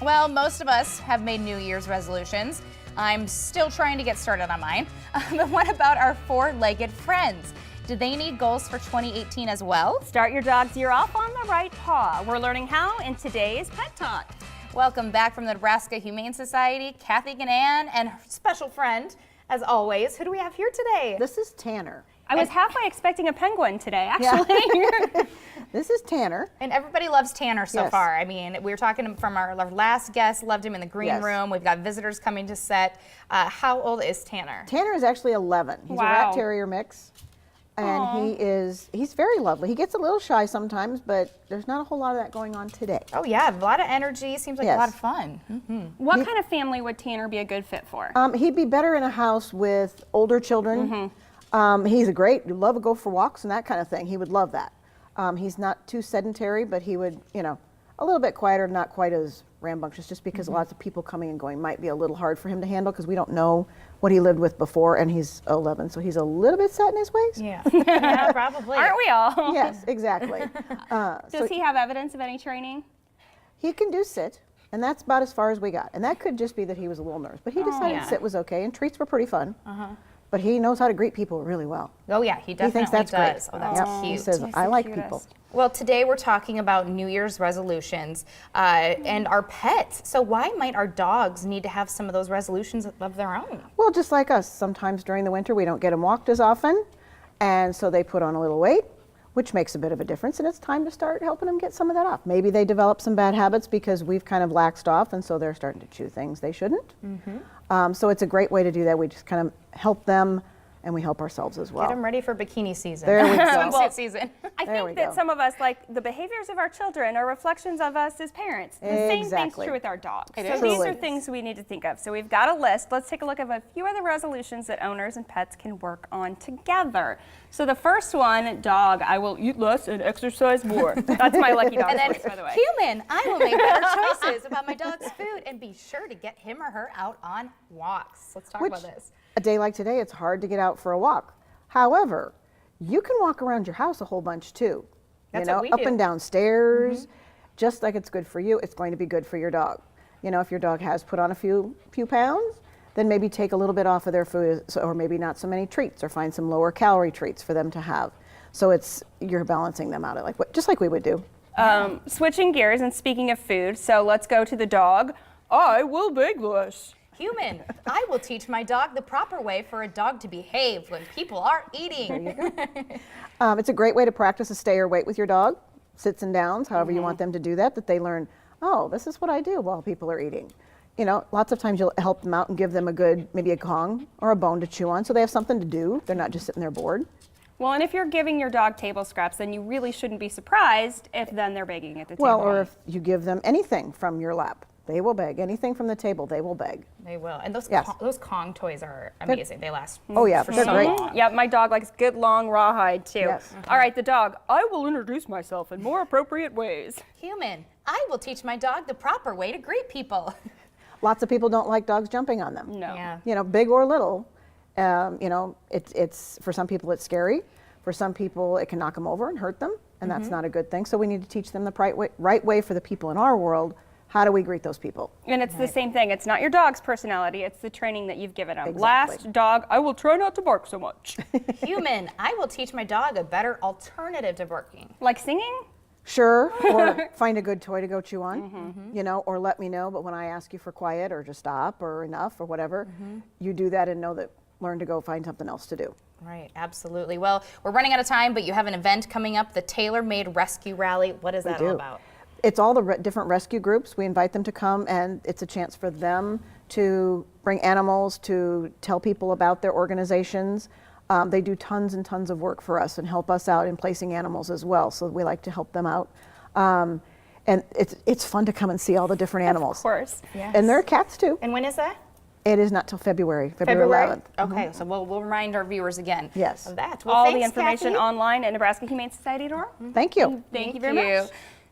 Well, most of us have made New Year's resolutions. I'm still trying to get started on mine. But what about our four-legged friends? Do they need goals for 2018 as well? Start your dog's year off on the right paw. We're learning how in today's Pet Talk. Welcome back from the Nebraska Humane Society, Cathy Guinane and her special friend, as always. Who do we have here today? This is Tanner. I was halfway expecting a penguin today, actually. Yeah. This is Tanner. And everybody loves Tanner so Yes. far. I mean, we were talking from our last guest, loved him in the green Yes. room. We've got visitors coming to set. How old is Tanner? Tanner is actually 11. He's a rat terrier mix. And he's very lovely. He gets a little shy sometimes, but there's not a whole lot of that going on today. Oh yeah, a lot of energy. Seems like a lot of fun. What kind of family would Tanner be a good fit for? He'd be better in a house with older children. He's he'd love to go for walks and that kind of thing. He would love that. He's not too sedentary, but he would, a little bit quieter, not quite as rambunctious, just because lots of people coming and going might be a little hard for him to handle because we don't know what he lived with before, and he's 11, so he's a little bit set in his ways. Yeah, yeah, probably. Aren't we all? Yes, exactly. Does he have evidence of any training? He can do sit, and that's about as far as we got. And that could just be that he was a little nervous, but he decided sit was okay, and treats were pretty fun. But he knows how to greet people really well. Oh yeah, he definitely thinks that's does. great. Oh, that's cute. He says, I like people. Well, today we're talking about New Year's resolutions and our pets. So why might our dogs need to have some of those resolutions of their own? Well, just like us, sometimes during the winter we don't get them walked as often, and so they put on a little weight, which makes a bit of a difference, and it's time to start helping them get some of that off. Maybe they develop some bad habits because we've kind of laxed off, and so they're starting to chew things they shouldn't. So it's a great way to do that. We just kind of help them, and we help ourselves as well. Get them ready for bikini season. There we go. Swimsuit season. I think that some of us, like the behaviors of our children, are reflections of us as parents. The same thing's true with our dogs. So these are things we need to think of. So we've got a list. Let's take a look at a few of the resolutions that owners and pets can work on together. So the first one, dog, I will eat less and exercise more. That's my lucky dog voice, by the way. Human, I will make better choices about my dog's food and be sure to get him or her out on walks. Let's talk about this. A day like today, it's hard to get out for a walk. However, you can walk around your house a whole bunch too. That's what we up do. and down stairs. Just like it's good for you, it's going to be good for your dog. If your dog has put on a few pounds, then maybe take a little bit off of their food, or maybe not so many treats, or find some lower calorie treats for them to have. So you're balancing them out, just like we would do. Switching gears and speaking of food, so let's go to the dog. I will beg less. Human, I will teach my dog the proper way for a dog to behave when people are eating. There you go. It's a great way to practice a stay or wait with your dog, sits and downs, however you want them to do that they learn, oh, this is what I do while people are eating. Lots of times you'll help them out and give them maybe a Kong or a bone to chew on so they have something to do. They're not just sitting there bored. Well, and if you're giving your dog table scraps, then you really shouldn't be surprised if then they're begging at the table. Well, or if you give them anything from your lap. They will beg. Anything from the table, they will beg. They will. And those Kong toys are amazing. They last for they're so great. long. Yeah, my dog likes good long rawhide too. Yes. All right, the dog. I will introduce myself in more appropriate ways. Human, I will teach my dog the proper way to greet people. Lots of people don't like dogs jumping on them. No. Yeah. Big or little. It's for some people it's scary. For some people it can knock them over and hurt them, and that's not a good thing. So we need to teach them the right way for the people in our world. How do we greet those people? And it's the same thing. It's not your dog's personality. It's the training that you've given them. Exactly. Last, dog, I will try not to bark so much. Human, I will teach my dog a better alternative to barking. Like singing? Sure, or find a good toy to go chew on, or let me know, but when I ask you for quiet or just stop or enough or whatever, you do that and learn to go find something else to do. Right, absolutely. Well, we're running out of time, but you have an event coming up, the Tailor-Made Rescue Rally. What is that all about? It's all the different rescue groups. We invite them to come, and it's a chance for them to bring animals, to tell people about their organizations. They do tons and tons of work for us and help us out in placing animals as well, so we like to help them out. And it's fun to come and see all the different animals. Of course. Yes. And there are cats too. And when is that? It is not till February 11th. Okay, so we'll remind our viewers again Yes. of that. Well, All thanks, the information Cathy. online at Nebraska Humane Society. Thank you. Thank you very much.